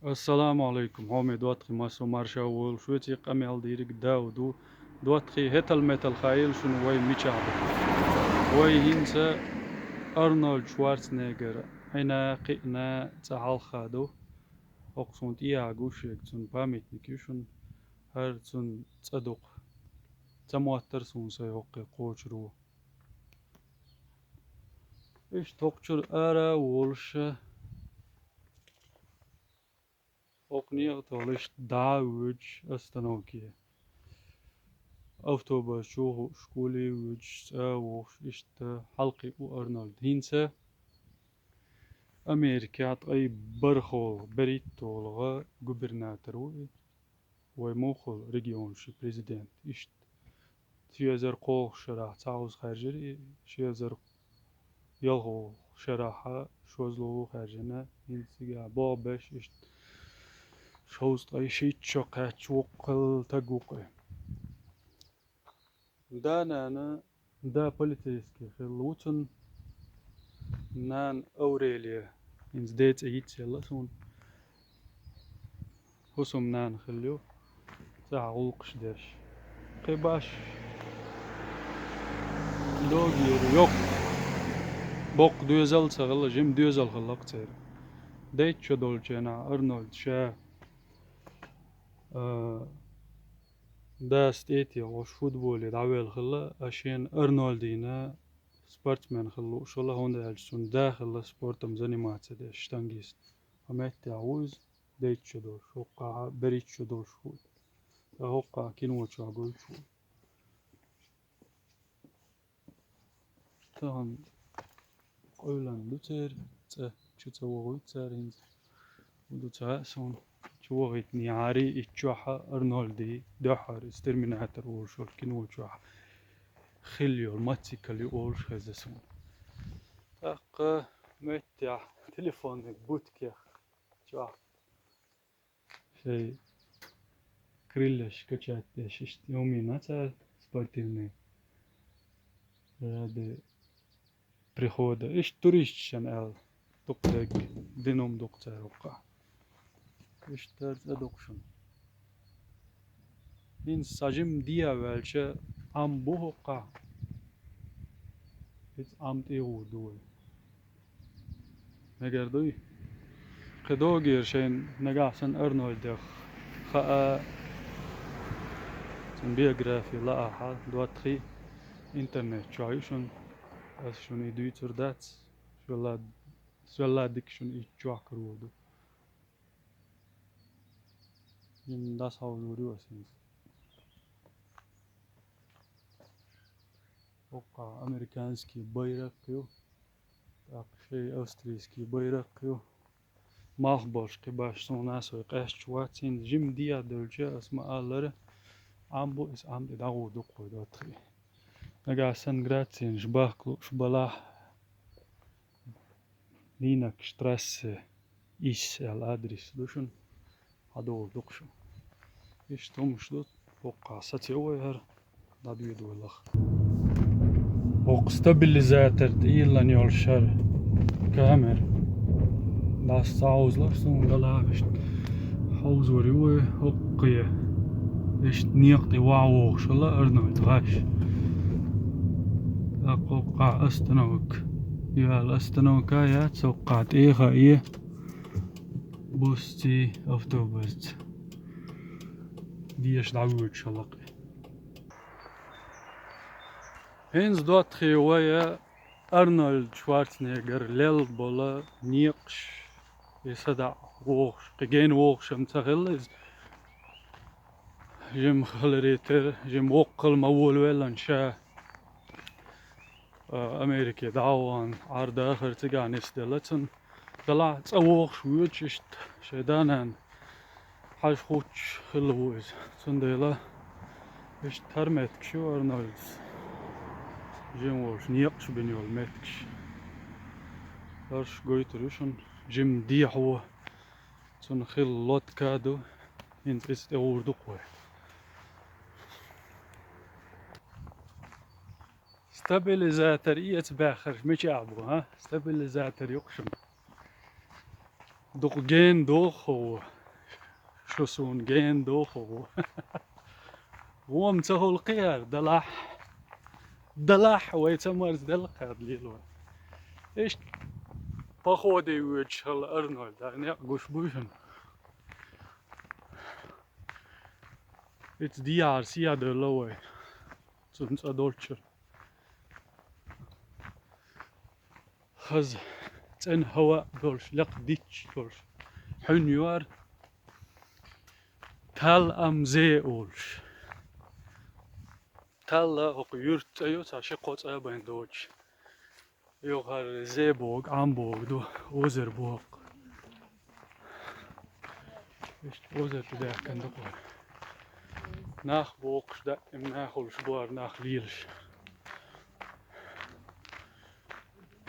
السلام عليكم هومي دواتخي ماسو مارشا وول شوتي قمي الديرك داودو دواتخي هتل ميتال خايل شنو وي ميشعب وي هينسا أرنولد شوارزنيجر هنا قئنا تعال خادو أقصون تياغو شيك تون باميت نكيوشن هر تون تصدق تمواتر سون سيوقي قوشرو إيش تقشر أرا وولش أقنية طالش داوج أستنوكي أوتوبر شو شكولي وش وش إشت حلقي وأرنولد هينسا أمريكا أي برخول بريتولغا غوبرناتور وموخل ريجيون شي بريزيدنت إشت شيزر قوخ شراح تعوز خارجري شيزر يلغو شراحة شوزلو خارجنا هينسا بابش إشت شوز أي شيء شقة شوقل تقوقي دانا دا بوليتيسكي خلوتن نان أوريليا إنز ديت أيت يلسون حسم نان خليو تعوقش داش قباش دوغير يوك بوق دوزل سغل جيم دوزل خلق تير ديت شدول جنا أرنولد شا دا ستيتي وش فوتبولي دعويل خلا أشين أرنولدينا سبورتمان خلو شلا هون دالسون داخل سبورت مزني ما تدش تنجيس أمت تعوز ديت شدول شوقع بريت شدول شو هوقع كينو شاقول شو تهم قولان لوتر شو تسوي تسارين ودو تاسون شو غيت نياري اتشوحة أرنولدي دحر استرميناتر وشول كينو شوحة خليو الماتيكالي أول خزسون تاق متع تليفونك بوتكيا شوح شيء كريلش كشات ششت يومي نتا سبورتيني هذا прихода إيش توريشن ال دكتور دينوم دكتور وقع إيش ترز أدوكشن إن ساجم ديا والش أم بوقع إت أم تيو دول نجردوي قدوغير شين نجاسن أرنولد خاء بيوغرافي لا أحد دواتخي إنترنت شايشون أس شون يدويتر دات شو لا ديك شون يتشوك رودو إن داس هاو نوريو سينس وقع أمريكانسكي بايرقيو شيء أوستريسكي بايرقيو ماخبرش قباش سون ناس ويقاش شواتين جيم ديا دولجا اسماء الله عمبو اس عم دعو دقو دوتري نجاسن جراتين شباكلو شبلاح لينك شترس إيش الأدرس دوشن هدول دقشو إيش تومش دوت وقع ساتي أوير دابيو دولخ وق ستابيليزاتر تيلا نيول شر كامر داس تعوز لرسون غلابشت حوز وريوه وقية إيش نيقتي واعوغ شلا أرنولد غاش أقوقع أستنوك يا الأستنوكا يا توقعت إيخا إيه بوستي أفتوبست ديش دعوت شلقي هينز دوت خيوية أرنولد شوارزنيجر ليل بولا نيقش يصدع ووغش قجين ووغش متغلز جيم خلريتر جيم وقل مول ويلان شا أمريكا دعوان عرض آخر تقانيس دلتن طلع تصوغ شويتش اشت شدانان حاج خوش خلوز تنديلا اشت هرمتك شو أرنولد جيم ووش نيقش بنيول متكش هرش قويتروشن جيم ديحو تن خل لوت كادو انت است اوردقوه ستابيليزاتر باخر مش عبو ها ستابيليزاتر يقشم دوق جين دوخو شوسون جين دوخو ووم تهو القيار دلح ويتمرز دلقار ليلو إيش باخودي ويتش هل أرنولد يعني قوش بوشن It's diar sia de lowe sunt adolcher خز تن هوا دولش لق ديتش دولش حنيوار تال ام زي اولش تال هق يرت ايو تاشي قوت ابين دوش يوغر زي بوغ ام بوغ دو اوزر بوغ ايش اوزر تدا كندقو ناخ بوغش دا ام ناخولش بوار ناخ ليلش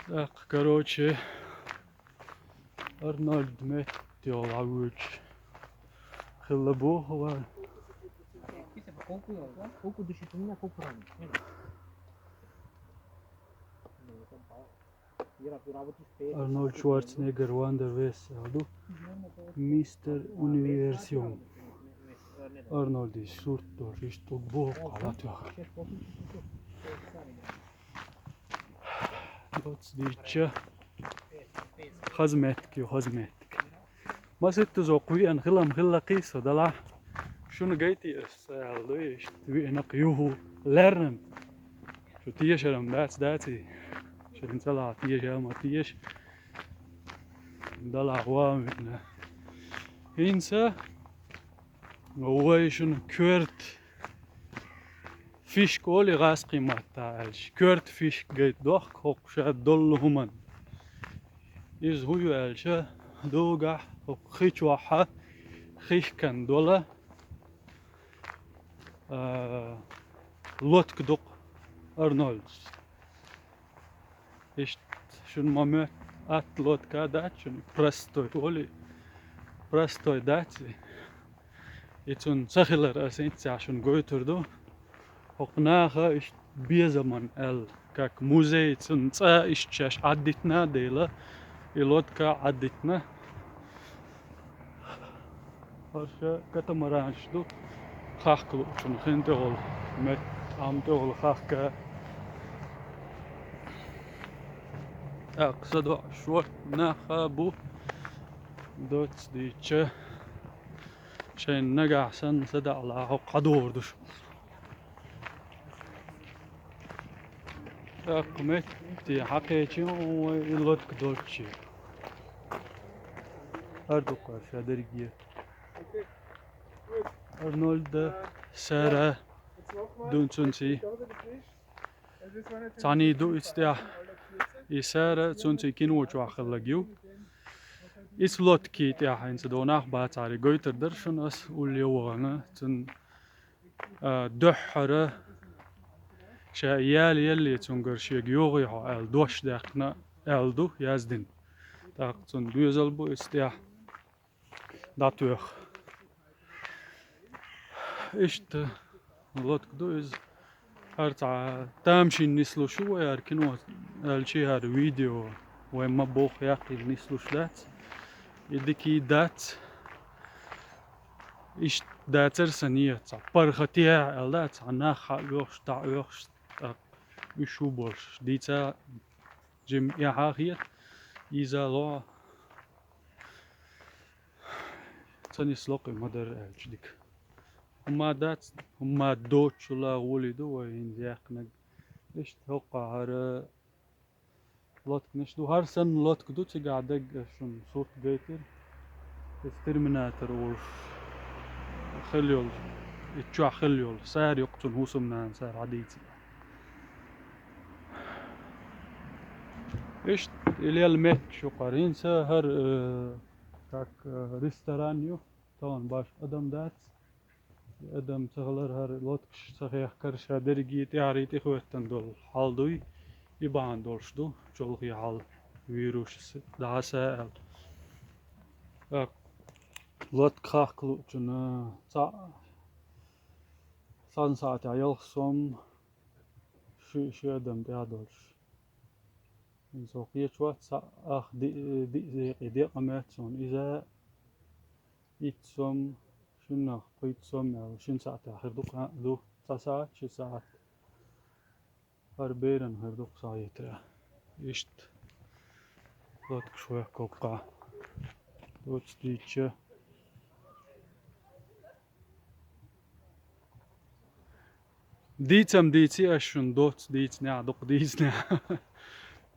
Так, короче, Арнольд Меттиол авуч хилабухова. Арнольд Шварценеггер Вандер Веселду Мистер Универсиум Арнольд Суртор Ристок Бог Алатуха Доц дича خزمتك ما ست زوقي أن خلهم خلا قيسة دلع شنو جيتي السال ليش تبي أنا قيوه لرن شو تيش أنا داتي شو نطلع تيش ما تيش دلع وامنا إنسا هو شنو كورت فيش كولي غاس قيمة تعالش كورت فيش جيت دوخ خوك شاد دول همان إز هو يالشا دوغا خيش واحد خيش كان دولا لوتك دوق أرنولد إيش شن مامت لوتكا دات شن برستوي ولي برستوي داتي يتون سخيلر أسنت عشان قويتر دو حقناها إيش بيزمان كاك موزي يتون إيش تشاش عدتنا ديلا اللوتكا عدتنا هرشا كتمرانش دو خاخكلو شن خنتي غول مت عمتي غول خاخكا أقصد شو نخابو دوتس ديتشا شين نجا حسن صدق على قدور دش أقمت تي حقيقي ويلوت كدوتشي أردوكا شادرجية أرنولد سارة دونسونسي تاني دو استيا إسارة تونسي كينو خلقيو إسلوت كيت يا حين سدوناخ باتاري قويتر درشن أس وليوغنا تن دحرة شايال يلي تنقر شيق يوغي هو أل دوش داقنا أل دو يازدين داق تن بيوزل بو استيا داتوخ إشت لوت كدو إز هرتع تامشي نسلو شو ياركنو الشي هذا فيديو وين ما بوخ ياقي نسلو شلات يدكي دات إيش داتر سنية برختيا الدات عنا خالوش تعوش يشو برش ديتا جم يحاخير إذا لا تاني سلوقي مدر الجديك هما دات هما دوتش لا ولدو وين زيقنا إيش توقع هذا لوت نشدو هر سن لوت كدو تقعد شن صوت جيتر الترميناتر ورش خليول يتشع خليول سار يقتل هو سمنان سار عديتي إيش اللي المت شو قارين سهر كاك ريستورانيو طبعا باش أدم دات أدم تغلر هر لوتكش صحيح كرشا درجي تعريتي خوتن دول حال دوي يبان دولش دو جولغي حال ويروش دا سائل لوت كاكلو جنا سان ساعة يلخصم شو أدم دا دولش من سوقية شوات دي زي قماتون إذا يتسم شنو قيتسم أو شن ساعة آخر دو 9 ساعات 6 ساعات هربيرن هردوق ساعتها إشت ضدك شوية كوكا دوتش ديتشا ديتم ديتي أشون دوت ديت نع دوق ديت نع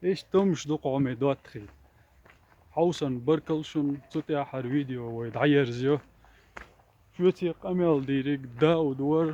إيش تمش دوق عمي دوت خي حوسن بركلشن تطيع حر فيديو ويدعير زيو شوتي قميل ديريك دا ودور